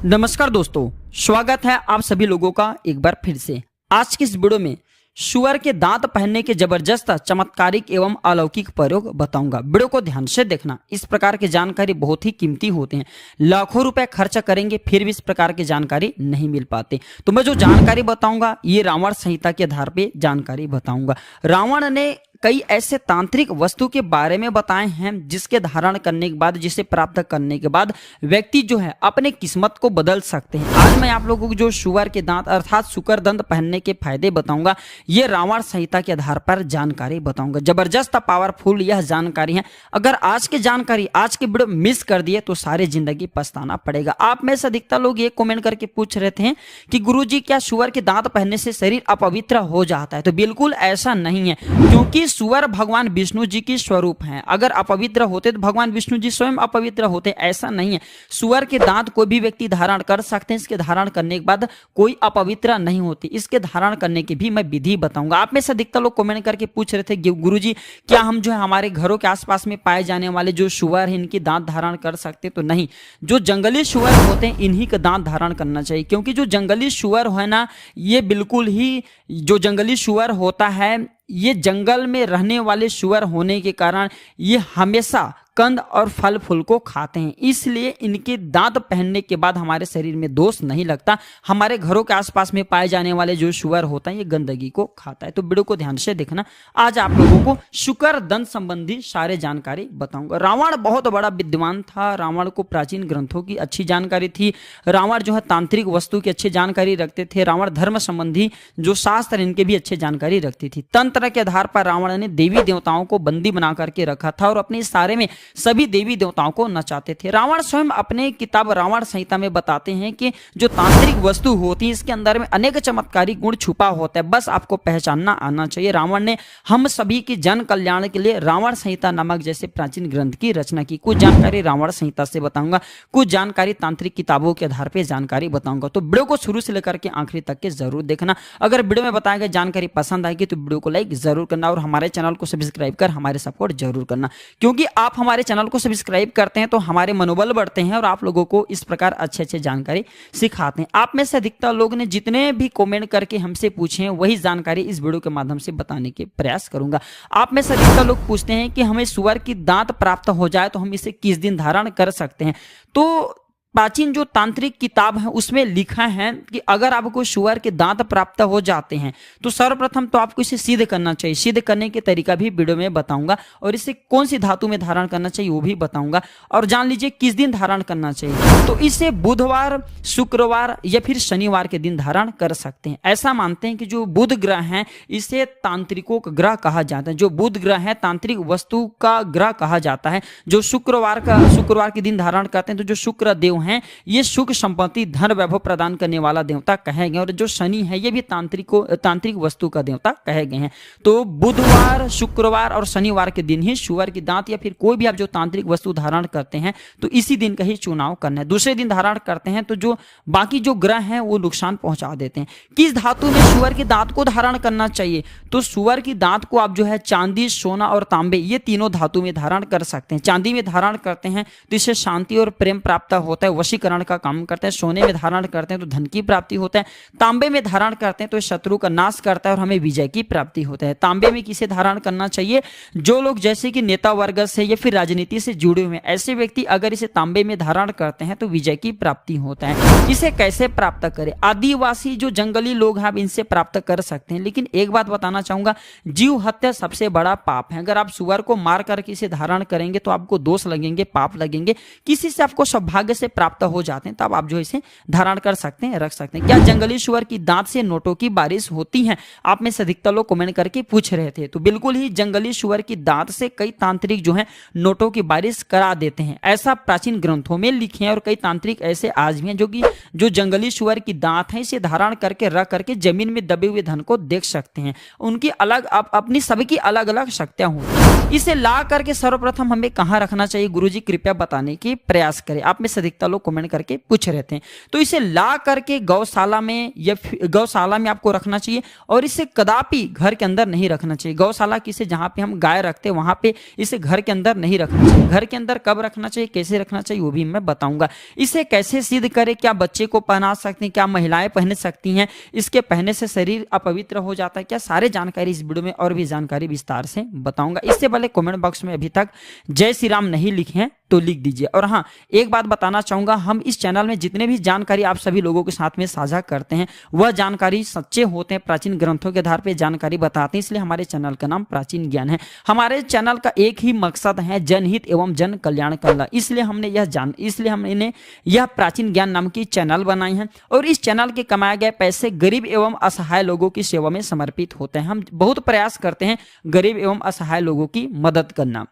नमस्कार दोस्तों, स्वागत है आप सभी लोगों का एक बार फिर से। आज की इस वीडियो में सुअर के दांत पहनने के जबरदस्त चमत्कारिक एवं अलौकिक प्रयोग बताऊंगा। वीडियो को ध्यान से देखना। इस प्रकार की जानकारी बहुत ही कीमती होते हैं। लाखों रुपए खर्च करेंगे फिर भी इस प्रकार की जानकारी नहीं मिल पाते। तो मैं जो जानकारी बताऊंगा ये रावण संहिता के आधार पे जानकारी बताऊंगा। रावण ने कई ऐसे तांत्रिक वस्तु के बारे में बताए हैं जिसके धारण करने के बाद, जिसे प्राप्त करने के बाद व्यक्ति जो है अपने किस्मत को बदल सकते हैं। आज मैं आप लोगों को जो सुअर के दांत अर्थात शुकर दंत पहनने के फायदे बताऊंगा, ये रावण संहिता के आधार पर जानकारी बताऊंगा। जबरदस्त पावरफुल यह जानकारी है। अगर आज की जानकारी, आज की वीडियो मिस कर दिए तो सारी जिंदगी पछताना पड़ेगा। आप में से अधिकतर लोग ये कमेंट करके पूछ रहे थे कि गुरुजी क्या सुअर के दांत पहनने से शरीर अपवित्र हो जाता है? तो बिल्कुल ऐसा नहीं है, क्योंकि सुअर भगवान विष्णु जी की स्वरूप हैं। अगर अपवित्र होते तो भगवान विष्णु जी स्वयं अपवित्र होते, ऐसा नहीं है। सुअर के दांत कोई भी व्यक्ति धारण कर सकते हैं। इसके धारण करने के बाद कोई अपवित्र नहीं होती। इसके धारण करने की भी मैं विधि बताऊंगा। आप में से अधिकतर लोग कमेंट करके पूछ रहे थे गुरुजी क्या हम जो है हमारे घरों के आसपास में पाए जाने वाले जो सुअर है इनके दांत धारण कर सकते? तो नहीं, जो जंगली सुअर होते हैं इन्हीं का दांत धारण करना चाहिए, क्योंकि जो जंगली सुअर है ना, ये बिल्कुल ही जो जंगली सुअर होता है ये जंगल में रहने वाले सुअर होने के कारण ये हमेशा कंद और फल फूल को खाते हैं। इसलिए इनके दांत पहनने के बाद हमारे शरीर में दोष नहीं लगता। हमारे घरों के आसपास में पाए जाने वाले जो सुअर होता है ये गंदगी को खाता है। तो वीडियो को ध्यान से देखना। आज आप लोगों को शुकर दंत संबंधी सारे जानकारी बताऊंगा। रावण बहुत बड़ा विद्वान था। रावण को प्राचीन ग्रंथों की अच्छी जानकारी थी। रावण जो है तांत्रिक वस्तु की अच्छी जानकारी रखते थे। रावण धर्म संबंधी जो शास्त्र इनके भी अच्छी जानकारी रखती थी। तंत्र के आधार पर रावण ने देवी देवताओं को बंदी बना करके रखा था और अपने सारे में सभी देवी देवताओं को नचाते थे। रावण स्वयं अपने किताब रावण संहिता में बताते हैं कि जो तांत्रिक वस्तु होती है इसके अंदर में अनेक चमत्कारी गुण छुपा होता है, बस आपको पहचानना आना चाहिए। रावण ने हम सभी के जन कल्याण के लिए रावण संहिता नामक जैसे प्राचीन ग्रंथ की रचना की। कुछ जानकारी रावण संहिता से बताऊंगा, कुछ जानकारी तांत्रिक किताबों के आधार पर जानकारी बताऊंगा। तो वीडियो को शुरू से लेकर के आखिरी तक के जरूर देखना। अगर वीडियो में बताया गया जानकारी पसंद आएगी तो वीडियो को लाइक जरूर करना और हमारे चैनल को सब्सक्राइब कर हमारे सपोर्ट जरूर करना, क्योंकि आप हमारे चैनल को सब्सक्राइब करते हैं तो हमारे मनोबल बढ़ते हैं और आप लोगों को इस प्रकार अच्छे जानकारी सिखाते हैं। आप में से अधिकतर लोग ने जितने भी कमेंट करके हमसे पूछे हैं वही जानकारी इस वीडियो के माध्यम से बताने के प्रयास करूंगा। आप में से अधिकतर लोग पूछते हैं कि हमें सुअर की दांत प्राप्त हो जाए तो हम इसे किस दिन धारण कर सकते हैं? तो प्राचीन जो तांत्रिक किताब है उसमें लिखा है कि अगर आपको सुअर के दांत प्राप्त हो जाते हैं तो सर्वप्रथम तो आपको इसे सिद्ध करना चाहिए। सिद्ध करने के तरीका भी वीडियो में बताऊंगा और इसे कौन सी धातु में धारण करना चाहिए वो भी बताऊंगा। और जान लीजिए किस दिन धारण करना चाहिए, तो इसे बुधवार, शुक्रवार या फिर शनिवार के दिन धारण कर सकते हैं। ऐसा मानते हैं कि जो बुध ग्रह है इसे तांत्रिकों का ग्रह कहा जाता है। जो बुध ग्रह है तांत्रिक वस्तु का ग्रह कहा जाता है। जो शुक्रवार के दिन धारण करते हैं तो जो शुक्र देव हैं ये सुख संपत्ति धन वैभव प्रदान करने वाला देवता कहे गए। और जो शनि है ये भी तांत्रिक वस्तु का देवता कहे गए हैं। तो बुधवार, शुक्रवार और शनिवार के दिन ही सुअर की दांत या फिर कोई भी आप जो तांत्रिक वस्तु धारण करते हैं तो इसी दिन का ही चुनाव करना है। दूसरे दिन धारण करते हैं तो जो बाकी जो ग्रह हैं वो नुकसान पहुंचा देते हैं। किस धातु में सुअर के दांत को धारण करना चाहिए? तो सुअर की दांत को आप जो है चांदी, सोना और तांबे ये तीनों धातु में धारण कर सकते हैं। चांदी में धारण करते हैं तो इससे शांति और प्रेम प्राप्त होता है, वशीकरण का काम करते हैं। सोने में धारण करते हैं तो धन की प्राप्ति होता है। तांबे में धारण करते हैं तो शत्रु का नाश करता है और हमें विजय की प्राप्ति होता है। तांबे में किसे धारण करना चाहिए? जो लोग जैसे कि नेता वर्ग से या फिर राजनीति से जुड़े हुए हैं ऐसे व्यक्ति अगर इसे तांबे में धारण करते हैं तो विजय की प्राप्ति होता है। इसे कैसे प्राप्त करें? आदिवासी जो जंगली लोग हैं आप इनसे प्राप्त कर सकते हैं। लेकिन एक बात बताना चाहूंगा, जीव हत्या सबसे बड़ा पाप है। अगर आप सुअर को मार करके इसे धारण करेंगे तो आपको दोष लगेंगे, पाप लगेंगे। किसी से आपको सौभाग्य से प्राप्त हो जाते हैं तब आप जो इसे धारण कर सकते हैं, रख सकते हैं। क्या जंगली सुअर की दांत से नोटों की बारिश होती है? आप में से अधिकतर लोग कमेंट करके पूछ रहे थे। तो बिल्कुल ही जंगली सुअर की दांत से कई तांत्रिक जो है नोटों की बारिश करा देते हैं। ऐसा प्राचीन ग्रंथों में लिखे हैं और कई तांत्रिक ऐसे आज भी हैं जो जंगली सुअर की दांत है इसे धारण करके रख करके जमीन में दबे हुए धन को देख सकते हैं। उनकी अलग अपनी सबकी अलग अलग शक्तियां होती हैं। इसे ला करके सर्वप्रथम हमें कहां रखना चाहिए? गुरुजी कृपया बताने की प्रयास करें। आप में से अधिकतर अधिकतर लोग कमेंट करके पूछ रहे थे। तो इसे ला करके गौशाला में या गौशाला में आपको रखना चाहिए और इसे कदापि घर के अंदर नहीं रखना चाहिए। गौशाला किसे जहां पे हम गाय रखते हैं वहां पे इसे घर के अंदर नहीं रखना चाहिए। घर के अंदर कब रखना चाहिए, कैसे रखना चाहिए वो भी मैं बताऊंगा। इसे कैसे सिद्ध करें, क्या बच्चे को पहना सकते हैं, क्या महिलाएं पहन सकती हैं, इसके पहनने से शरीर अपवित्र हो जाता है क्या, सारे जानकारी इस वीडियो में और भी जानकारी विस्तार से बताऊंगा। इससे पहले कमेंट बॉक्स में अभी तक जय श्री राम नहीं लिखे हैं तो लिख दीजिए। और हाँ, एक बात बताना चाहूंगा, हम इस चैनल में जितने भी जानकारी आप सभी लोगों के साथ में साझा करते हैं वह जानकारी सच्चे होते हैं, प्राचीन ग्रंथों के आधार पर जानकारी बताते हैं, इसलिए हमारे चैनल का नाम प्राचीन ज्ञान है। हमारे चैनल का एक ही मकसद है जनहित एवं जन कल्याण करना, इसलिए हमने यह प्राचीन ज्ञान नाम की चैनल बनाई है और इस चैनल के कमाए गए पैसे गरीब एवं असहाय लोगों की सेवा में समर्पित होते हैं। हम बहुत प्रयास करते हैं गरीब एवं असहाय लोगों की मदद करना।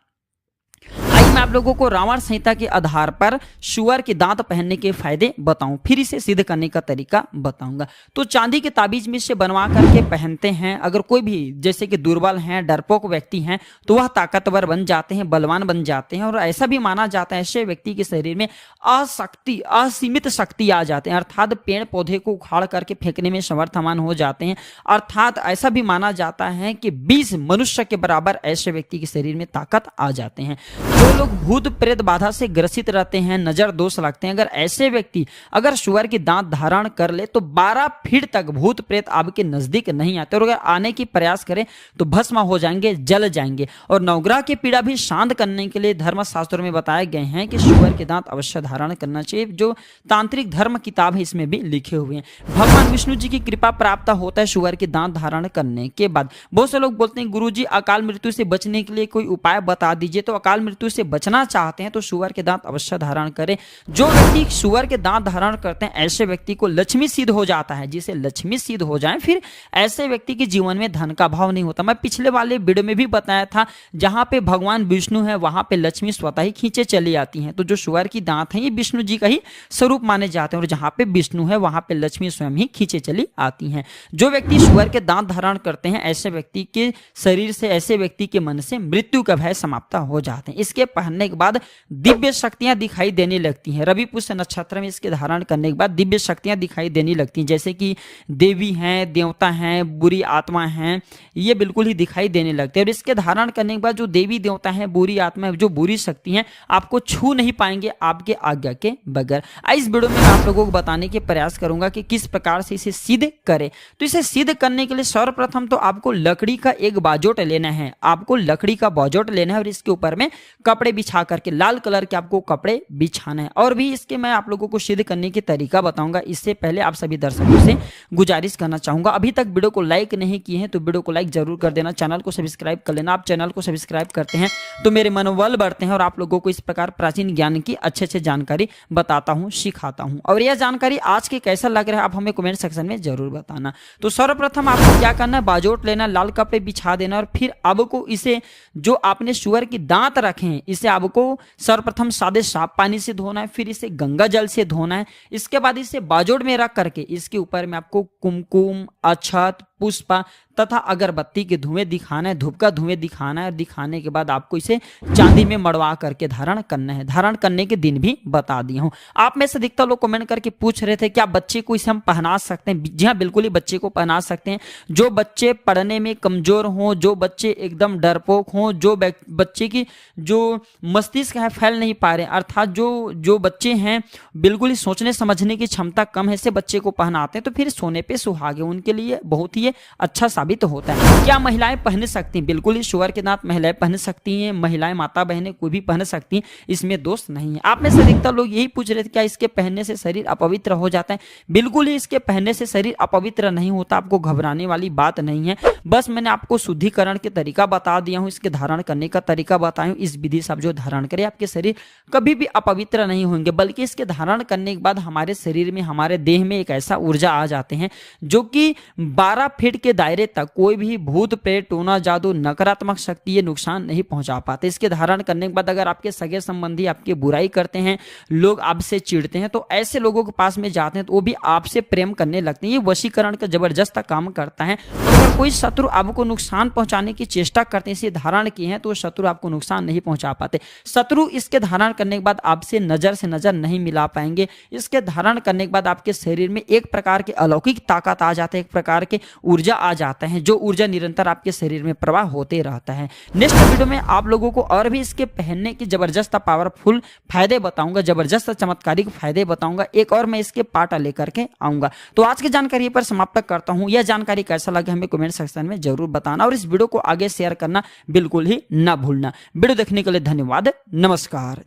आइए मैं आप लोगों को रावण संहिता के आधार पर सुअर के दांत पहनने के फायदे बताऊं, फिर इसे सिद्ध करने का तरीका बताऊंगा। तो चांदी के ताबीज में इसे बनवा करके पहनते हैं। अगर कोई भी जैसे कि दुर्बल हैं, डरपोक व्यक्ति हैं तो वह ताकतवर बन जाते हैं, बलवान बन जाते हैं और ऐसा भी माना जाता है ऐसे व्यक्ति के शरीर में असीमित शक्ति आ जाते हैं, अर्थात पेड़ पौधे को उखाड़ करके फेंकने में समर्थमान हो जाते हैं। अर्थात ऐसा भी माना जाता है कि 20 मनुष्य के बराबर ऐसे व्यक्ति के शरीर में ताकत आ जाते हैं। जो लोग भूत प्रेत बाधा से ग्रसित रहते हैं, नजर दोष लगते हैं, अगर ऐसे व्यक्ति अगर सुअर की दांत धारण कर ले तो 12 फीट तक भूत प्रेत आपके नजदीक नहीं आते और अगर आने की प्रयास करें तो भस्म हो जाएंगे, जल जाएंगे। और नवग्रह की पीड़ा भी शांत करने के लिए धर्म शास्त्रों में बताए गए हैं कि सुअर के दांत अवश्य धारण करना चाहिए। जो तांत्रिक धर्म किताब है इसमें भी लिखे हुए हैं। भगवान विष्णु जी की कृपा प्राप्त होता है सुअर के दांत धारण करने के बाद। बहुत से लोग बोलते हैं गुरुजी अकाल मृत्यु से बचने के लिए कोई उपाय बता दीजिए। तो अकाल मृत्यु से बचना चाहते हैं तो सुअर के दांत अवश्य धारण करें। जो व्यक्ति सुअर के दांत धारण करते हैं ऐसे व्यक्ति को लक्ष्मी सिद्ध हो जाता है। जिसे लक्ष्मी सिद्ध हो जाए फिर ऐसे व्यक्ति के जीवन में धन का भाव नहीं होता। मैं पिछले वाले वीडियो में भी बताया था, जहां पे भगवान विष्णु है वहां पे लक्ष्मी स्वतः ही खींचे चली आती हैं। तो जो सुअर की दांत है ये विष्णु जी का ही स्वरूप माने जाते हैं और जहां पे विष्णु है वहां पे लक्ष्मी स्वयं ही खींचे चली आती हैं। जो व्यक्ति सुअर के दांत धारण करते हैं ऐसे व्यक्ति के शरीर से, ऐसे व्यक्ति के मन से मृत्यु का भय समाप्त हो जाते हैं। इसके पहनने के बाद दिव्य शक्तियां दिखाई देने लगती हैं। रवि पुष्य नक्षत्र में इसके धारण करने के बाद दिव्य शक्तियां दिखाई देने लगती हैं, जैसे कि देवी हैं, देवता हैं, बुरी आत्मा हैं, ये बिल्कुल ही दिखाई देने लगते हैं। और इसके धारण करने के बाद जो देवी देवता हैं, बुरी आत्मा, जो बुरी शक्ति हैं आपको छू नहीं पाएंगे आपके आज्ञा के बगैर। इस वीडियो में आप लोगों को बताने के प्रयास करूंगा कि किस प्रकार से इसे सिद्ध करें। तो इसे सिद्ध करने के लिए सर्वप्रथम तो आपको लकड़ी का एक बाजोट लेना है। आपको लकड़ी का बाजोट लेना है और इसके ऊपर में कपड़े बिछा करके, लाल कलर के आपको कपड़े बिछाना है। और भी इसके मैं आप लोगों को सिद्ध करने की तरीका बताऊंगा। इससे पहले आप सभी दर्शकों से गुजारिश करना चाहूंगा, अभी तक वीडियो को लाइक नहीं किए हैं तो वीडियो को लाइक जरूर कर देना, चैनल को सब्सक्राइब कर लेना। आप चैनल को सब्सक्राइब करते हैं तो मेरे मनोबल बढ़ते हैं और आप लोगों को इस प्रकार प्राचीन ज्ञान की अच्छे जानकारी बताता हूं, सिखाता हूं। और यह जानकारी आज के कैसा लग रहा है आप हमें कमेंट सेक्शन में जरूर बताना। तो सर्वप्रथम आपको क्या करना है, बाजोट लेना, लाल कपड़े बिछा देना और फिर आपको इसे जो आपने सुअर की दांत रखे हैं इसे आपको सर्वप्रथम सादे साफ पानी से धोना है, फिर इसे गंगा जल से धोना है। इसके बाद इसे बाजोट में रख करके इसके ऊपर में आपको कुमकुम, अक्षत, पुष्प तथा अगरबत्ती के धुएं दिखाना है, धूप का धुएं दिखाना है। दिखाने के बाद आपको इसे चांदी में मड़वा करके धारण करना है। धारण करने के दिन भी बता दिया हूं। आप में से अधिकतर लोग कमेंट करके पूछ रहे थे क्या बच्चे को इसे हम पहना सकते हैं। जी हाँ, बिल्कुल ही बच्चे को पहना सकते हैं। जो बच्चे पढ़ने में कमजोर हों, जो बच्चे एकदम डरपोक हों, जो बच्चे की जो मस्तिष्क है फैल नहीं पा रहे, अर्थात जो बच्चे हैं बिल्कुल ही सोचने समझने की क्षमता कम है, ऐसे बच्चे को पहनाते हैं तो फिर सोने पे सुहागे उनके लिए बहुत ही अच्छा साबित होता है। क्या महिलाएं पहन सकती हैं? बिल्कुल ही सुअर के दांत महिलाएं पहन सकती हैं, महिलाएं, माता बहनें कोई भी पहन सकती हैं, इसमें दोष नहीं है। आप में से अधिकतर लोग यही पूछ रहे थे क्या इसके पहनने से शरीर अपवित्र हो जाता है। बिल्कुल ही इसके पहनने से शरीर अपवित्र नहीं होता, आपको घबराने वाली बात नहीं है। बस मैंने आपको शुद्धिकरण के तरीका बता दिया हूं, इसके धारण करने का तरीका बताया हूं। इस विधि से आप जो धारण करें आपके शरीर कभी भी अपवित्र नहीं होंगे, बल्कि इसके धारण करने के बाद हमारे शरीर में, हमारे देह में एक ऐसा ऊर्जा आ जाते हैं जो कि 12 फीट के दायरे तक कोई भी भूत प्रेत टोना जादू नकारात्मक शक्ति ये नुकसान नहीं पहुंचा पाते। इसके धारण करने के बाद अगर आपके सगे संबंधी आपकी बुराई करते हैं, लोग आपसे चिढ़ते हैं, तो ऐसे लोगों के पास में जाते हैं तो वो भी आपसे प्रेम करने लगते हैं। ये वशीकरण का जबरदस्त काम करता है। और अगर कोई शत्रु आपको नुकसान पहुंचाने की चेष्टा करते हैं, इसे धारण किए हैं, तो शत्रु आपको नुकसान नहीं पहुंचा पाते। शत्रु इसके धारण करने के बाद आपसे नजर से नजर नहीं मिला पाएंगे। इसके धारण करने के बाद आपके शरीर में एक प्रकार की अलौकिक ताकत आ जाती है, एक प्रकार के ऊर्जा आ जाता है, जो ऊर्जा निरंतर आपके शरीर में प्रवाह होते रहता है। नेक्स्ट वीडियो में आप लोगों को और भी इसके पहनने की जबरदस्त पावरफुल फायदे बताऊंगा, जबरदस्त चमत्कारिक फायदे बताऊंगा। एक और मैं इसके पार्ट लेकर के आऊंगा। तो आज की जानकारी पर समाप्त करता हूं। यह जानकारी कैसा लगे हमें कमेंट सेक्शन में जरूर बताना और इस वीडियो को आगे शेयर करना बिल्कुल ही ना भूलना। वीडियो देखने के लिए धन्यवाद। नमस्कार।